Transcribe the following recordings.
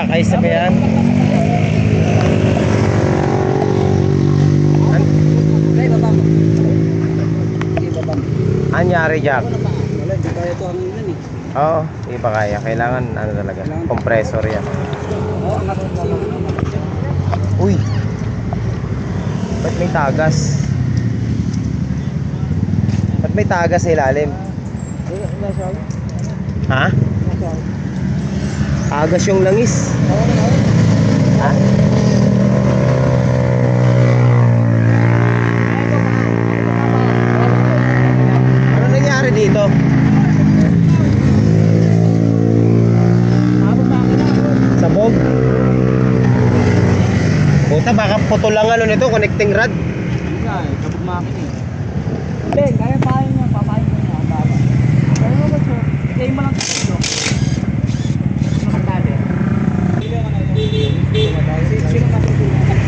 sakay sa kayan. Anyari, Jack? Wala, hindi kaya ito ang ilan eh. Oo, hindi pa kaya. Kailangan ano talaga, compressor yan. Oo, ang ating Uy! Ba't may tagas? Ba't may tagas sa ilalim? Ha? Tagas yung langis. Ha? Ano nangyari dito? Sabog? Puta, baka putol lang ano nito, connecting rod. Hindi nga eh, kapag makina eh. Hindi, kaya pahayin niya, papahayin niya ang baba. Kaya mo ba siya? Ikay mo lang ito. Sino magdali? Sino ka na yun? Sino matutulungan?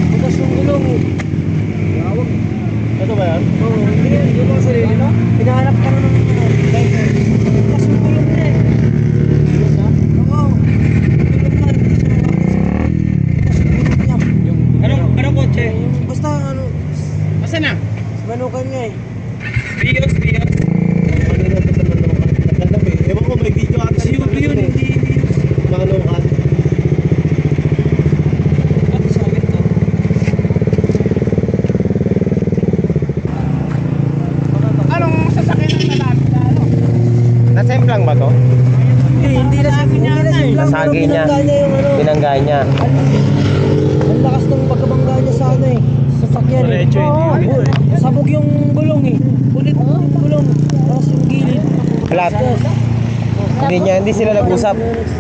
Bukas yung gulong eh. Tawag eh. Ito ba yan? Oo, hindi mo sarili no? Hinahanap ka na ng driver. Bukas yung gulong niya eh. Oo. Anong kotse? Basta ano. Asa na? Manukan niya eh. Bios. Ewan ko, may video ata. Si Yuto yun, hindi Bios. Manukan. At sawit to. Anong sasakyan ng lalaki na ano? Nasemplang ba to? Hindi na Nasagi niya. Binangga niya. Ang lakas ng pagkabangga niya sa ano eh. Sasakyan eh. Sabog yung gulong eh. Ulit yung gulong. Tapos yung gilid. Flat. Hindi sila nag-usap.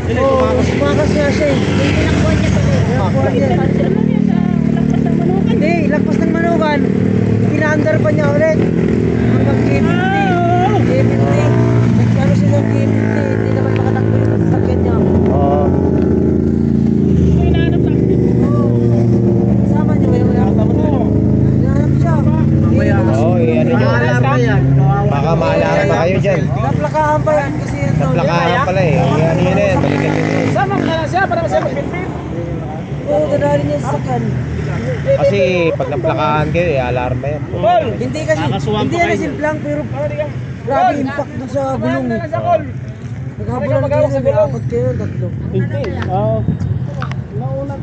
Tumakas nga siya eh. Tinakbuhan niya. Hindi, lagpas ng manukan. Pinaandar pa niya ulit. Hanggang K50. Nagkano siya ng K50. Hindi naman makatakbo yung sasakyan niya. Oo. Kasama niyo ba yung hinahanap siya. Oo, ano nyo. Baka maalarm pa kayo dyan. Naplakahan pa yan kasi ito. Naplakahan pala eh. Ano yun eh, balikan nyo yun. Sama ka na siya para masaya mag-film. Oo, dadali niya sa sasakyan. Kasi pag naplakahan kayo, alarm pa yan. Hindi kasi, hindi yan simplang pero grabe impact dun sa gulong. Naghabulan kayo sa apat kayo, tatlo.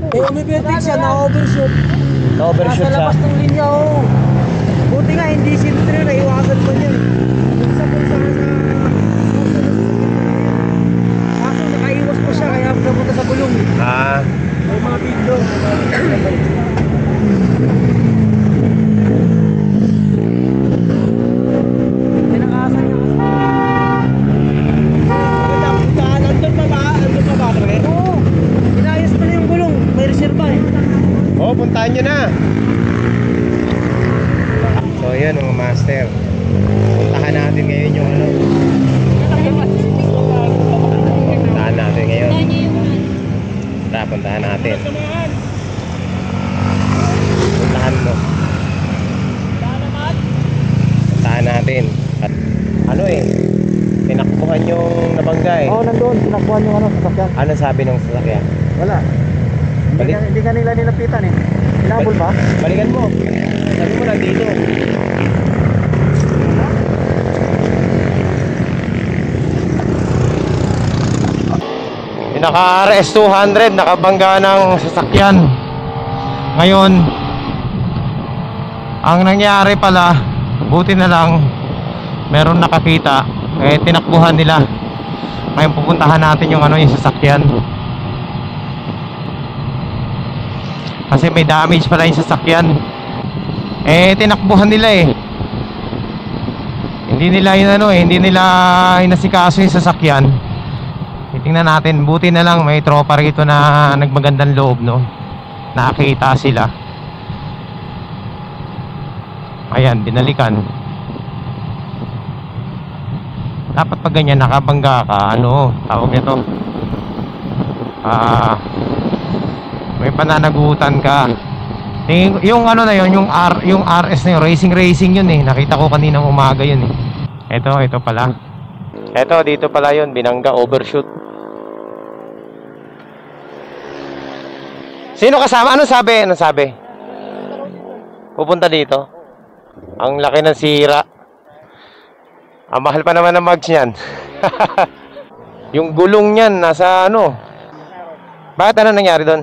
Eh, umipitik siya, na-overshoot. Na-overshoot Nasa siya. labas ng linya, oo. Buti nga, hindi sintre, naiwasan mo niya. Bulsa-bulsa ka sa... Kaso, nakaiwas pa siya, kaya napunta sa gulong. Ah, May mga video. Pinakasan niya kasi. andun pa ba pre? Oo, inayos pa na yung gulong. May reserva eh. Oo, puntahan nyo na. So yun mga master. Puntahan natin ngayon yung ano. Puntahan natin ngayon. Puntahan natin. Puntahan mo. Puntahan natin. At ano eh, tinakbuhan yung nabangga eh. Oo, nandun. Tinakbuhan yung ano, sasakyan. Ano sabi ng sasakyan? Wala. Hindi ka nila nilapitan eh. Hinabol ba? Balikan mo. Sabi mo nandito. Naka-RS 200, nakabangga ng sasakyan. Ngayon, ang nangyari pala, buti na lang meron nakakita, eh tinakbuhan nila. Ngayon pupuntahan natin yung ano, yung sasakyan. Kasi may damage pala yung sasakyan. Eh tinakbuhan nila eh. Hindi nila yun ano eh, hindi nila inasikaso yung sasakyan. Tingnan natin, buti na lang may tropa rito na nagmagandang loob, no? Nakakita sila. Ayan, binalikan. Dapat pag ganyan nakabangga ka, ano, tawag nito, may pananagutan ka. Yung ano na yun, yung RS na yun, racing yun eh. Nakita ko kaninang umaga yun eh. Ito pala. Ito, dito pala yun, binangga, overshoot. Sino kasama? Ano sabi? Pupunta dito. Ang laki ng sira. Ang mahal pa naman ng mags niyan. Yung gulong niyan, nasa ano? Bakit ano nangyari doon?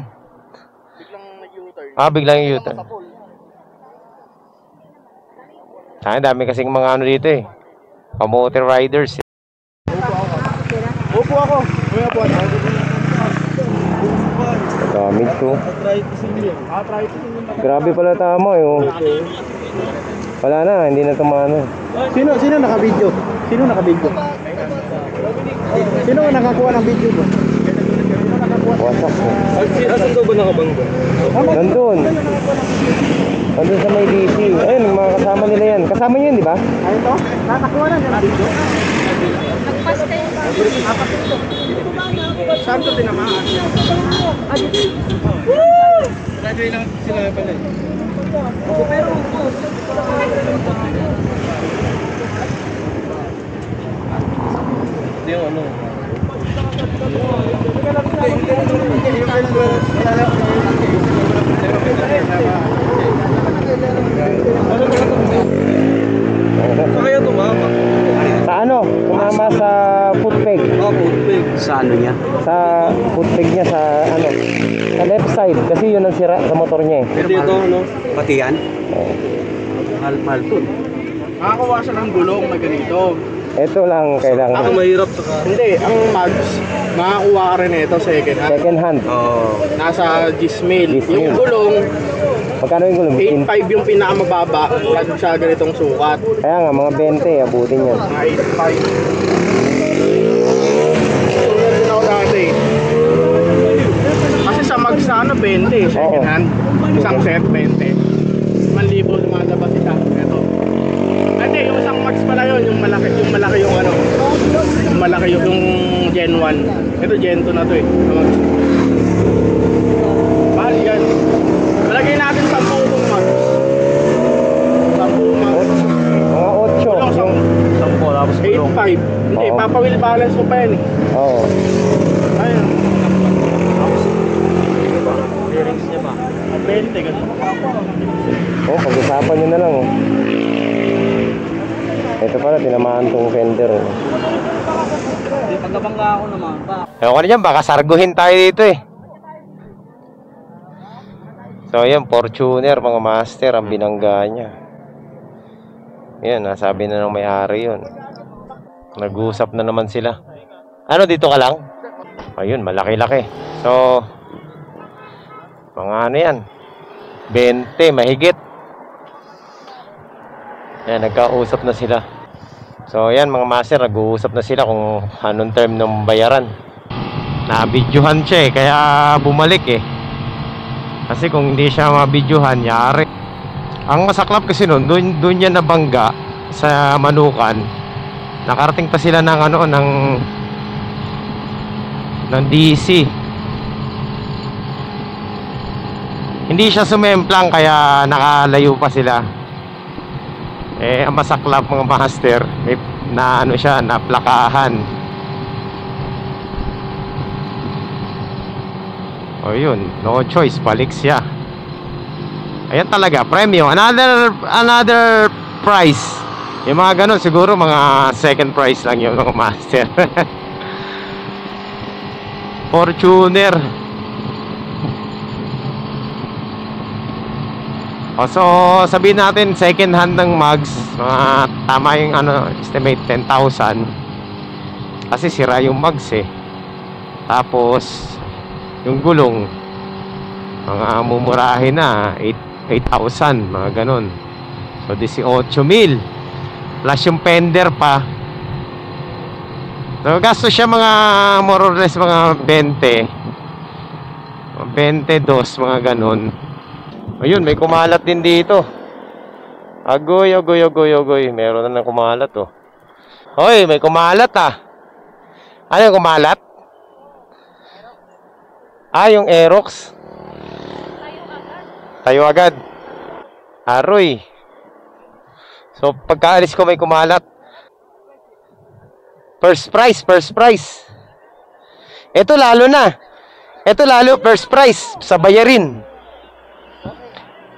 Biglang U-turn. Dami kasing mga ano dito eh. Motor riders. Upo ako. Dami to. Grabe pala tama eh. Oh. Wala na, hindi na tumano. Sino naka-video? Sino nakakuha ng video ko? Wasak eh. Asan daw ba nakabangga? Nandun sa may DC. Ayun, mga kasama nila yan. Kasama nyo yun, di ba? Ay, ito? Nakakuha na ng video? Saan ito tinamaan? Graduate lang sila pala eh. Pero hindi yung ano. Kaya tumama. Sa ano? Tumama sa footpeg. Footpeg. Sa ano niya? Sa footpeg niya sa ano? Sa left side. Kasi yun ang sira sa motor niya eh. Pero ito, ano? Pati yan? Mahal to. Nakakuha siya ng gulong na ganito. Ito lang kailangan. Mahirap sa hindi, ang mags, makakuha ka rin ito second hand. Second hand. Nasa 10,000. Yung gulong, Magkano yung gulong? 8.5 yung pinakamababa pag sa ganitong sukat. Kaya nga, mga 20, abutin yan. Mga 8.5. Sulat din ako dati. Kasi sa mags na ano, 20, second hand. Isang set, 20. 1,000 lumalabas isa. Ito. Hindi, yung isang mags pala yun, yung malaki yung ano. Yung malaki yung Gen 1. Ito Gen 2 na to eh. Mahal yan. Malagay natin 10 itong mags. 10 mags. Mga 8. Yung 10 tapos 8.5. Hindi, Oo. papawheel balance mo pa yan eh. Oo. Ayun. Bearings niya ba? 20 ganun. Pag-usapan nyo na lang. Ito pala, tinamaan tong fender. Hindi, pagkabangga ako naman. Ewan ko na dyan, baka sarguhin tayo dito eh. So ayan, Fortuner mga master, ang binangga niya. Yan, nasabi na ng may-ari yun. Nag-uusap na naman sila. Ano, dito ka lang? Ayun, malaki-laki. So, mga ano yan, 20, mahigit. Yan, nagkausap na sila. So, yan mga master, nag-uusap na sila kung anong term ng bayaran. Nabidyohan siya eh, kaya bumalik eh. Kasi kung hindi siya mabidyohan, yari. Ang masaklap kasi nun, doon niya nabangga sa Manukan. Nakarating pa sila ng ano, ng DC. Hindi siya sumemplang kaya nakalayo pa sila. Eh, ang masaklap mga master, may na ano siya, na plakahan. O yun, no choice, balik siya. Ayan talaga, premium. Another price. Yung mga ganun, siguro mga second price lang yung mga master. Fortuner. O, so sabihin natin second hand ng mags, tama yung ano, estimate 10,000. Kasi sira yung mags eh. Tapos yung gulong mga mumurahin na 8,000, mga ganun. So 18,000 plus yung fender pa. So gasto siya mga more or less mga 22, mga ganun. Ayun, may kumalat din dito. Agoy. Meron na kumalat oh. Hoy, may kumalat ah. Ano yung kumalat? Ah, yung Aerox. Tayo agad. Aroy. So, pagkaalis ko may kumalat. First prize, first prize. Ito lalo na. Ito lalo, first prize. Sa bayarin.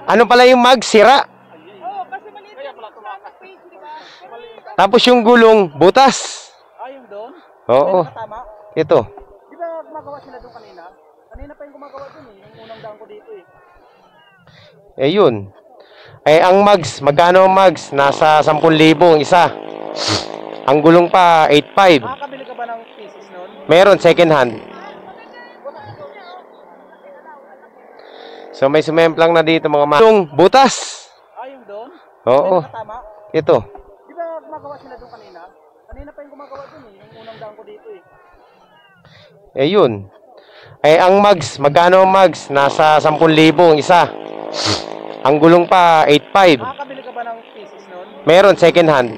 Ano pala yung mag? Sira. Tapos yung gulong, butas. Yung doon? Oo. Tama? Ito. Di ba gumagawa sila doon kanina? Kanina pa yung gumagawa doon eh. Yung unang daan ko dito eh. Eh yun. Eh ang mags, magkano ang mags? Nasa 10,000 ang isa. Ang gulong pa 8,500. Makakabili ka ba ng pieces noon? Meron second hand. So may sumemplang na dito mga yung butas. Yung doon? Oo. Tama? Ito. Di ba gumagawa sila doon kanina? Kanina pa yung gumagawa doon eh. Yung unang daan ko dito eh. Eh yun. Eh ang mags, magkano ang mags? Nasa 10,000 ang isa. Ang gulong pa 8,500. Makakabili ka ba ng pieces noon? Meron second hand.